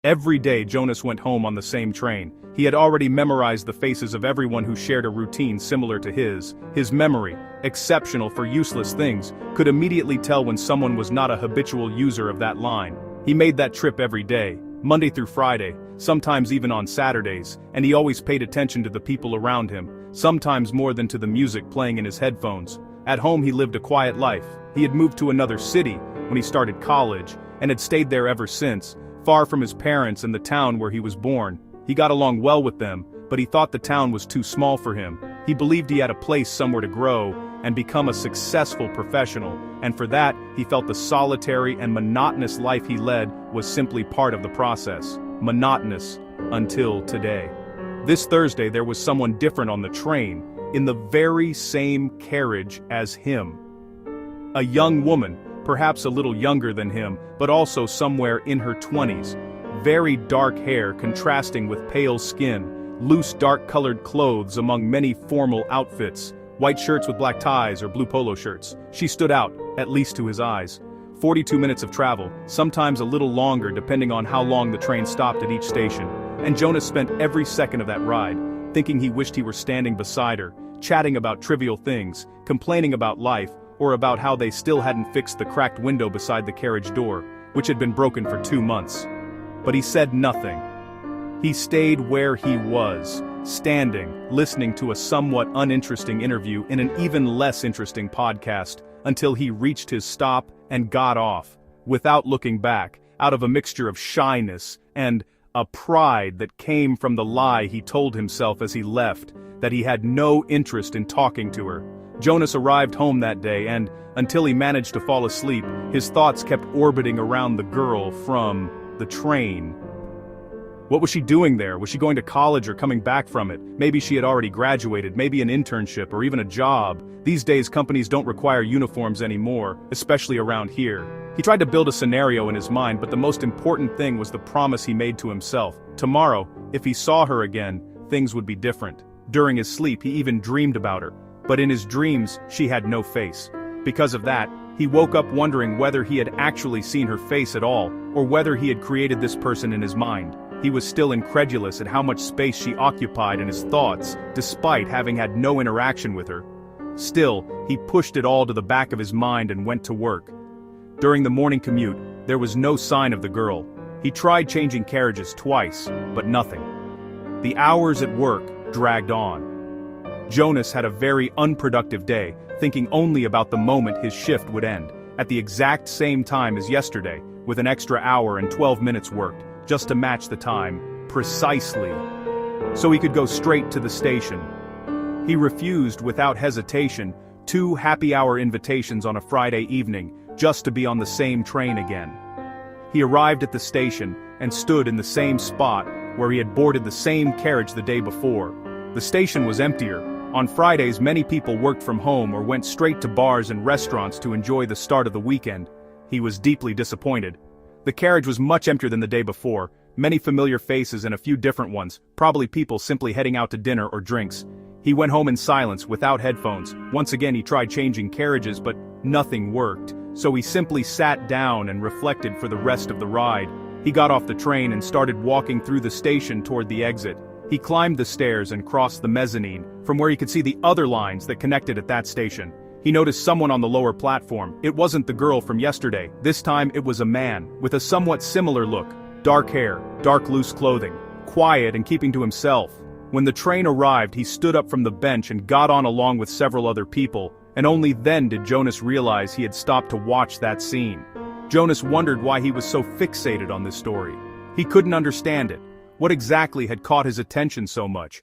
Every day Jonas went home on the same train. He had already memorized the faces of everyone who shared a routine similar to his. His memory, exceptional for useless things, could immediately tell when someone was not a habitual user of that line. He made that trip every day, Monday through Friday, sometimes even on Saturdays, and he always paid attention to the people around him, sometimes more than to the music playing in his headphones. At home he lived a quiet life. He had moved to another city when he started college, and had stayed there ever since, far from his parents and the town where he was born. He got along well with them, but he thought the town was too small for him. He believed he had a place somewhere to grow and become a successful professional, and for that, he felt the solitary and monotonous life he led was simply part of the process. Monotonous until today. This Thursday there was someone different on the train, in the very same carriage as him. A young woman, perhaps a little younger than him, but also somewhere in her 20s. Very dark hair contrasting with pale skin, loose dark-colored clothes among many formal outfits, white shirts with black ties or blue polo shirts. She stood out, at least to his eyes. 42 minutes of travel, sometimes a little longer depending on how long the train stopped at each station, and Jonas spent every second of that ride, thinking he wished he were standing beside her, chatting about trivial things, complaining about life, or about how they still hadn't fixed the cracked window beside the carriage door, which had been broken for 2 months. But he said nothing. He stayed where he was, standing, listening to a somewhat uninteresting interview in an even less interesting podcast, until he reached his stop and got off, without looking back, out of a mixture of shyness and a pride that came from the lie he told himself as he left, that he had no interest in talking to her. Jonas arrived home that day and, until he managed to fall asleep, his thoughts kept orbiting around the girl from the train. What was she doing there? Was she going to college or coming back from it? Maybe she had already graduated, maybe an internship or even a job. These days companies don't require uniforms anymore, especially around here. He tried to build a scenario in his mind, but the most important thing was the promise he made to himself. Tomorrow, if he saw her again, things would be different. During his sleep he even dreamed about her. But in his dreams, she had no face. Because of that, he woke up wondering whether he had actually seen her face at all, or whether he had created this person in his mind. He was still incredulous at how much space she occupied in his thoughts, despite having had no interaction with her. Still, he pushed it all to the back of his mind and went to work. During the morning commute, there was no sign of the girl. He tried changing carriages twice, but nothing. The hours at work dragged on. Jonas had a very unproductive day, thinking only about the moment his shift would end, at the exact same time as yesterday, with an extra hour and 12 minutes worked, just to match the time, precisely, so he could go straight to the station. He refused without hesitation 2 happy hour invitations on a Friday evening, just to be on the same train again. He arrived at the station and stood in the same spot where he had boarded the same carriage the day before. The station was emptier. On Fridays many people worked from home or went straight to bars and restaurants to enjoy the start of the weekend. He was deeply disappointed. The carriage was much emptier than the day before, many familiar faces and a few different ones, probably people simply heading out to dinner or drinks. He went home in silence, without headphones. Once again he tried changing carriages, but nothing worked, so he simply sat down and reflected for the rest of the ride. He got off the train and started walking through the station toward the exit. He climbed the stairs and crossed the mezzanine, from where he could see the other lines that connected at that station. He noticed someone on the lower platform. It wasn't the girl from yesterday. This time it was a man, with a somewhat similar look. Dark hair, dark loose clothing, quiet and keeping to himself. When the train arrived he stood up from the bench and got on along with several other people, and only then did Jonas realize he had stopped to watch that scene. Jonas wondered why he was so fixated on this story. He couldn't understand it. What exactly had caught his attention so much?